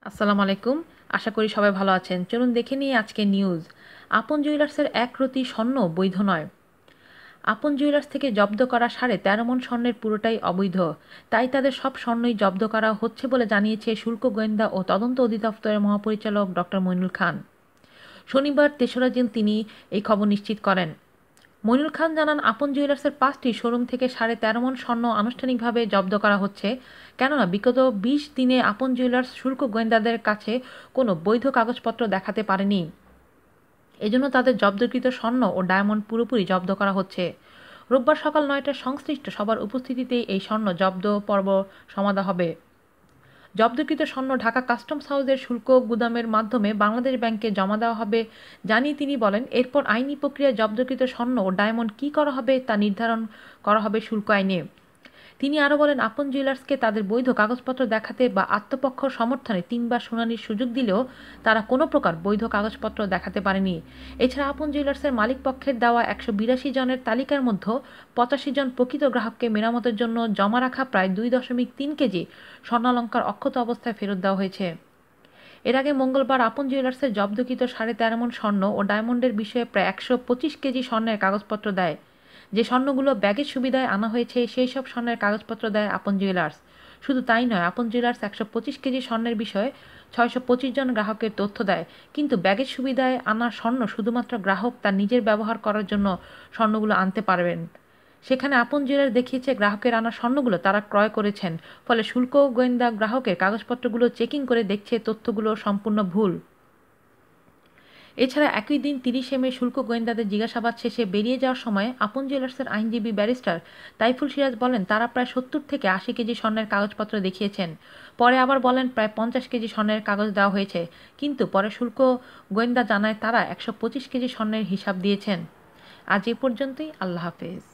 আসসালামু আলাইকুম। আশা করি সবাই ভালো আছেন। চলুন দেখে নিই আজকের নিউজ। আপন জুয়েলার্সের ১ রতি স্বর্ণ বৈধ নয়। আপন জুয়েলার্স থেকে জব্দ করা 13.5 মণ স্বর্ণের পুরোটাই অবৈধ। তাই তাদের সব স্বর্ণই জব্দ করা হচ্ছে বলে জানিয়েছে শুল্ক গোয়েন্দা ও তদন্ত অধিদপ্তরের মহাপরিচালক ডক্টর মইনুল খান। শনিবার ৩রা জুন তিনি এই খবর নিশ্চিত করেন। মইনুল খান জানান, আপন জুয়েলার্সের 5টি শোরুম থেকে 13.5 মণ স্বর্ণ আনুষ্ঠানিকভাবে জব্দ করা হচ্ছে, কেননা বিগত 20 দিনে আপন জুয়েলার্স শুল্ক গোয়েন্দাদের কাছে কোনো বৈধ কাগজপত্র দেখাতে পারেনি। এজন্য তাদের জব্দকৃত স্বর্ণ ও ডায়মন্ড পুরোপুরি জব্দ করা হচ্ছে। রোববার সকাল 9টায় সংশ্লিষ্ট সবার উপস্থিতিতেই এই স্বর্ণ জব্দ পর্ব সমাধা হবে। জব্দকৃত স্বর্ণ ঢাকা কাস্টমস হাউসের শুল্ক গুদামের মাধ্যমে বাংলাদেশ ব্যাংকে জমা দেওয়া হবে জানিয়ে তিনি বলেন, এরপর আইনি প্রক্রিয়ায় জব্দকৃত স্বর্ণ ও ডায়মন্ড কী করা হবে তা নির্ধারণ করা হবে শুল্ক আইনে। তিনি আরও বলেন, আপন জুয়েলার্সকে তাদের বৈধ কাগজপত্র দেখাতে বা আত্মপক্ষ সমর্থনে 3বার শুনানির সুযোগ দিলেও তারা কোনো প্রকার বৈধ কাগজপত্র দেখাতে পারেনি। এছাড়া আপন জুয়েলার্সের মালিকপক্ষের দেওয়া 182 জনের তালিকার মধ্যে 85 জন প্রকৃত গ্রাহককে মেরামতের জন্য জমা রাখা প্রায় 2.3 কেজি স্বর্ণালংকার অক্ষত অবস্থায় ফেরত দেওয়া হয়েছে। এর আগে মঙ্গলবার আপন জুয়েলার্সের জব্দকৃত 13.5 মণ স্বর্ণ ও ডায়মন্ডের বিষয়ে প্রায় 125 কেজি স্বর্ণের কাগজপত্র দেয়। যে স্বর্ণগুলো ব্যাগের সুবিধায় আনা হয়েছে সেই সব স্বর্ণের কাগজপত্র দেয় আপন জুয়েলার্স। শুধু তাই নয়, আপন জুয়েলার্স 125 কেজি স্বর্ণের বিষয়ে 625 জন গ্রাহকের তথ্য দেয়, কিন্তু ব্যাগের সুবিধায় আনা স্বর্ণ শুধুমাত্র গ্রাহক তার নিজের ব্যবহার করার জন্য স্বর্ণগুলো আনতে পারবেন। সেখানে আপন জুয়েলার্স দেখিয়েছে গ্রাহকের আনা স্বর্ণগুলো তারা ক্রয় করেছেন, ফলে শুল্ক গোয়েন্দা গ্রাহকের কাগজপত্রগুলো চেকিং করে দেখছে তথ্যগুলো সম্পূর্ণ ভুল। এছাড়া একই দিন 30 মে শুল্ক গোয়েন্দাদের জিজ্ঞাসাবাদ শেষে বেরিয়ে যাওয়ার সময় আপন জুয়েলার্সের আইনজীবী ব্যারিস্টার তাইফুল সিরাজ বলেন, তারা প্রায় 70 থেকে 80 কেজি স্বর্ণের কাগজপত্র দেখিয়েছেন। পরে আবার বলেন প্রায় 50 কেজি স্বর্ণের কাগজ দেওয়া হয়েছে, কিন্তু পরে শুল্ক গোয়েন্দা জানায় তারা 125 কেজি স্বর্ণের হিসাব দিয়েছেন। আজ এ পর্যন্তই। আল্লাহ হাফেজ।